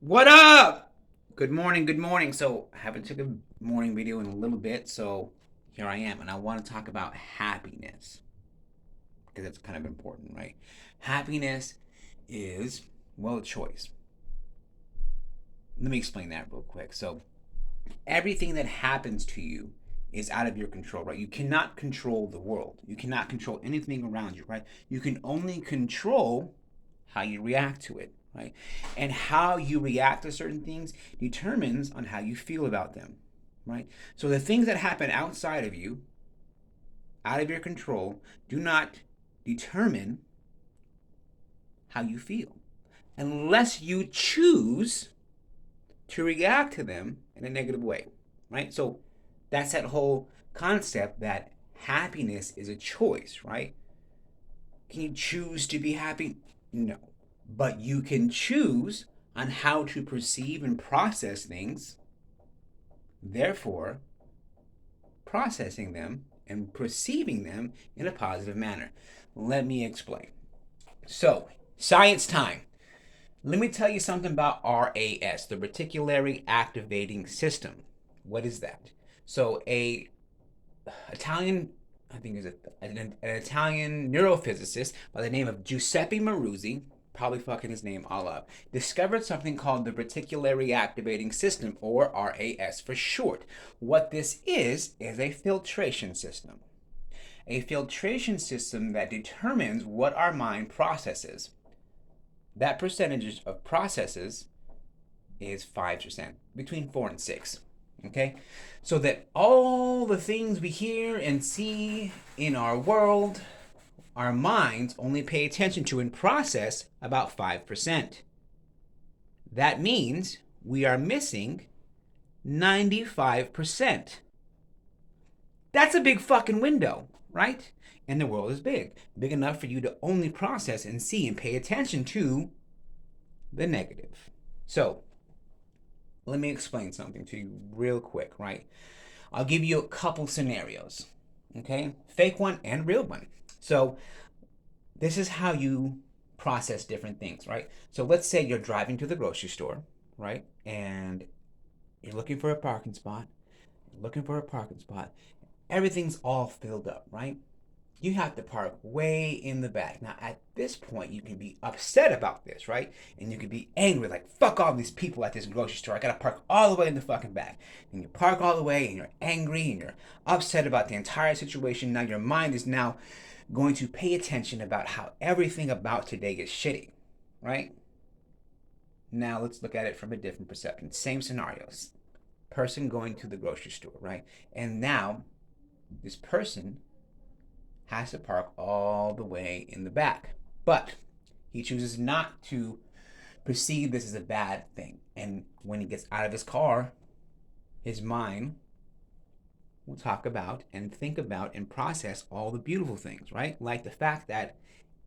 What up? Good morning, good morning. So, I haven't took a morning video in a little bit, so here I am, and I want to talk about happiness because that's kind of important, right? Happiness is, well, a choice. Let me explain that real quick. So, everything that happens to you is out of your control, right? You cannot control the world. You cannot control anything around you, right? You can only control how you react to it, right? And how you react to certain things determines on how you feel about them, right? So the things that happen outside of you, out of your control, do not determine how you feel unless you choose to react to them in a negative way, right? So that's that whole concept that happiness is a choice, right? Can you choose to be happy? No. But you can choose on how to perceive and process things, therefore, processing them and perceiving them in a positive manner. Let me explain. So, science time. Let me tell you something about RAS, the reticulary activating system. What is that? So, a Italian, I think is an Italian neurophysicist by the name of Giuseppe Maruzzi, probably fucking his name all up, discovered something called the reticulary activating system, or RAS for short. What this is a filtration system. A filtration system that determines what our mind processes. That percentage of processes is 5%, between 4 and 6. Okay? So that all the things we hear and see in our world, our minds only pay attention to and process about 5%. That means we are missing 95%. That's a big fucking window, right? And the world is big. Big enough for you to only process and see and pay attention to the negative. So, let me explain something to you real quick, right? I'll give you a couple scenarios, okay? Fake one and real one. So, this is how you process different things, right? So, let's say you're driving to the grocery store, right? And you're looking for a parking spot, Everything's all filled up, right? You have to park way in the back. Now, at this point, you can be upset about this, right? And you can be angry, like, fuck all these people at this grocery store. I gotta park all the way in the fucking back. And you park all the way, and you're angry, and you're upset about the entire situation. Now, your mind is now going to pay attention about how everything about today is shitty, right? Now, let's look at it from a different perception. Same scenarios. Person going to the grocery store, right? And now, this person has to park all the way in the back. But he chooses not to perceive this as a bad thing. And when he gets out of his car, his mind will talk about and think about and process all the beautiful things, right? Like the fact that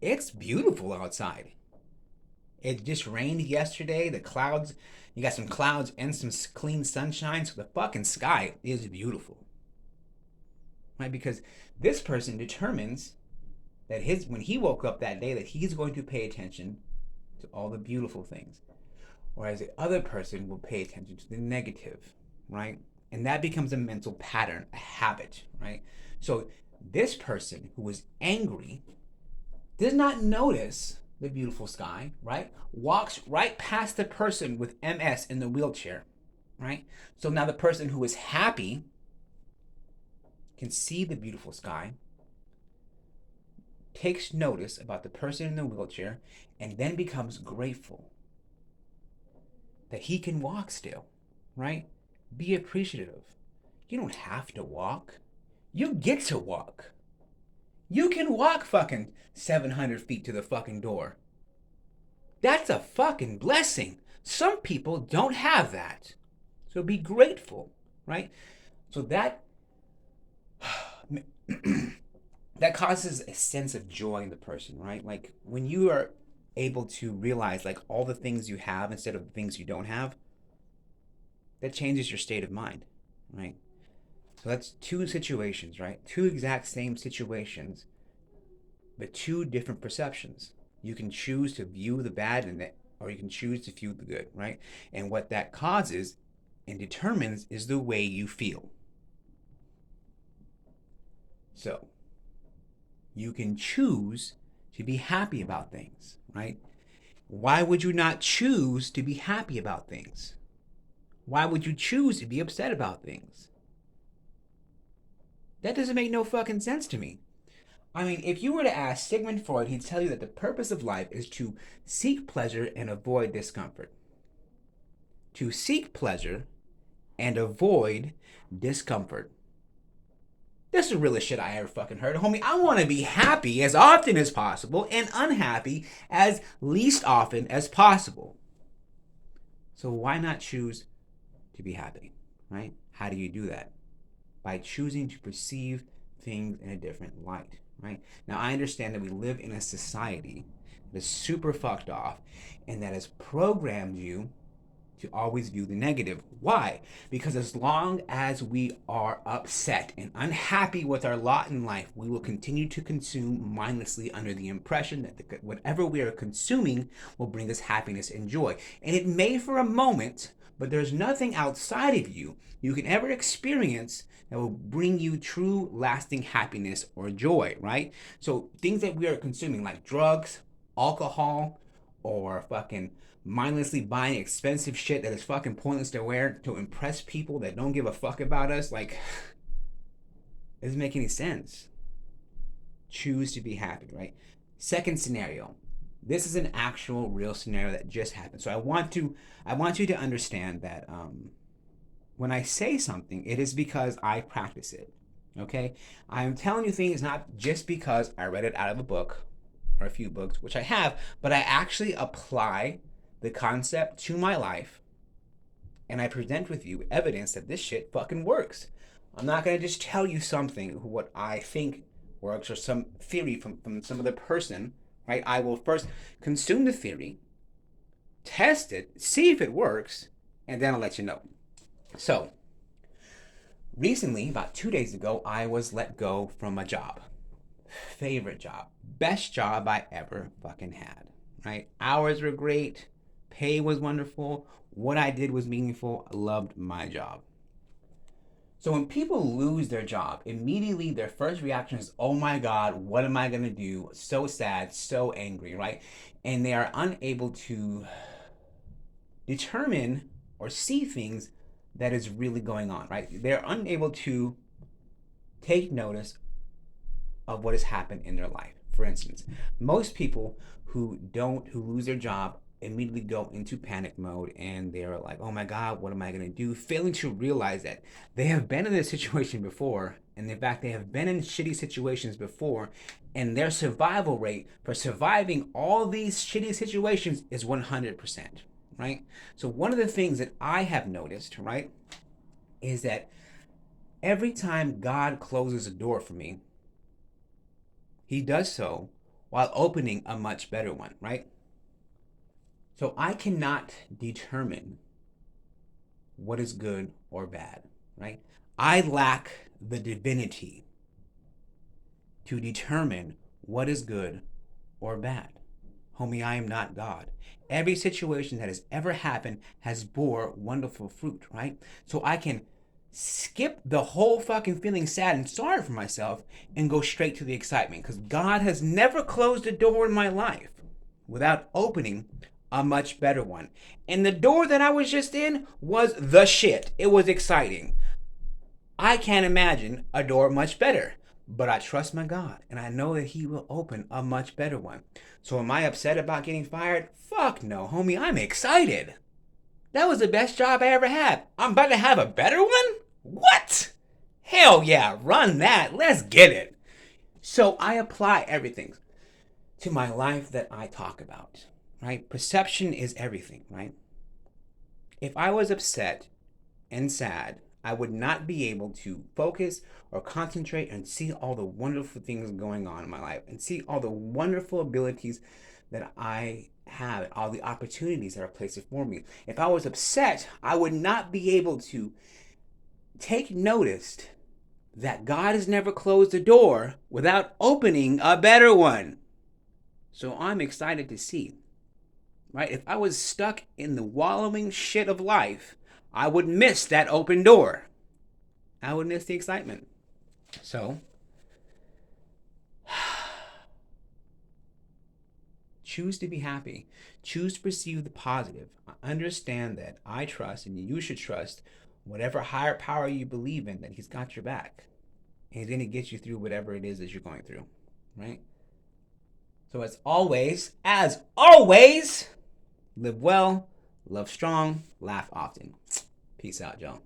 it's beautiful outside. It just rained yesterday. The clouds, you got some clouds and some clean sunshine. So the fucking sky is beautiful, right? Because this person determines that when he woke up that day, that he's going to pay attention to all the beautiful things, whereas the other person will pay attention to the negative, right? And that becomes a mental pattern, a habit, right? So this person who was angry does not notice the beautiful sky, right? Walks right past the person with MS in the wheelchair, right? So now the person who is happy can see the beautiful sky, takes notice about the person in the wheelchair, and then becomes grateful that he can walk still, right? Be appreciative. You don't have to walk. You get to walk. You can walk fucking 700 feet to the fucking door. That's a fucking blessing. Some people don't have that. So be grateful, right? So that that causes a sense of joy in the person, right? Like when you are able to realize like all the things you have instead of the things you don't have, that changes your state of mind, right? So that's two situations, right? Two exact same situations, but two different perceptions. You can choose to view the bad or you can choose to feel the good, right? And what that causes and determines is the way you feel. So you can choose to be happy about things, right? Why would you not choose to be happy about things? Why would you choose to be upset about things? That doesn't make no fucking sense to me. I mean, if you were to ask Sigmund Freud, he'd tell you that the purpose of life is to seek pleasure and avoid discomfort. To seek pleasure and avoid discomfort. This is the realest shit I ever fucking heard. Homie, I want to be happy as often as possible and unhappy as least often as possible. So why not choose to be happy, right? How do you do that? By choosing to perceive things in a different light, right? Now, I understand that we live in a society that is super fucked off and that has programmed you to always view the negative. Why? Because as long as we are upset and unhappy with our lot in life, we will continue to consume mindlessly under the impression that whatever we are consuming will bring us happiness and joy. And it may for a moment, but there's nothing outside of you can ever experience that will bring you true lasting happiness or joy, right? So things that we are consuming like drugs, alcohol, or fucking mindlessly buying expensive shit that is fucking pointless to wear to impress people that don't give a fuck about us, like, it doesn't make any sense. Choose to be happy, right? Second scenario. This is an actual real scenario that just happened. So I want you to understand that when I say something, it is because I practice it. Okay? I'm telling you things not just because I read it out of a book or a few books, which I have, but I actually apply the concept to my life and I present with you evidence that this shit fucking works. I'm not going to just tell you something, what I think works, or some theory from some other person, right? I will first consume the theory, test it, see if it works, and then I'll let you know. So, recently, about 2 days ago, I was let go from a job. Favorite job. Best job I ever fucking had, right? Hours were great. Pay was wonderful. What I did was meaningful. I loved my job. So when people lose their job, immediately their first reaction is, oh my God, what am I going to do? So sad, so angry, right? And they are unable to determine or see things that is really going on, right? They're unable to take notice of what has happened in their life. For instance, most people who lose their job immediately go into panic mode and they're like, oh my God, what am I going to do? Failing to realize that they have been in this situation before. And in fact, they have been in shitty situations before. And their survival rate for surviving all these shitty situations is 100%, right? So one of the things that I have noticed, right, is that every time God closes a door for me, he does so while opening a much better one, right? So I cannot determine what is good or bad, right? I lack the divinity to determine what is good or bad. Homie, I am not God. Every situation that has ever happened has bore wonderful fruit, right? So I can skip the whole fucking feeling sad and sorry for myself and go straight to the excitement, because God has never closed a door in my life without opening a much better one. And the door that I was just in was the shit. It was exciting. I can't imagine a door much better, but I trust my God and I know that he will open a much better one. So am I upset about getting fired? Fuck no, homie. I'm excited. That was the best job I ever had. I'm about to have a better one? What? Hell yeah, run that. Let's get it. So I apply everything to my life that I talk about, right? Perception is everything, right? If I was upset and sad, I would not be able to focus or concentrate and see all the wonderful things going on in my life and see all the wonderful abilities that I have, all the opportunities that are placed before me. If I was upset, I would not be able to take notice that God has never closed a door without opening a better one. So I'm excited to see right? If I was stuck in the wallowing shit of life, I would miss that open door. I would miss the excitement. So, choose to be happy. Choose to perceive the positive. Understand that I trust, and you should trust, whatever higher power you believe in, that He's got your back. And He's going to get you through whatever it is that you're going through, right? So, as always, live well, love strong, laugh often. Peace out, y'all.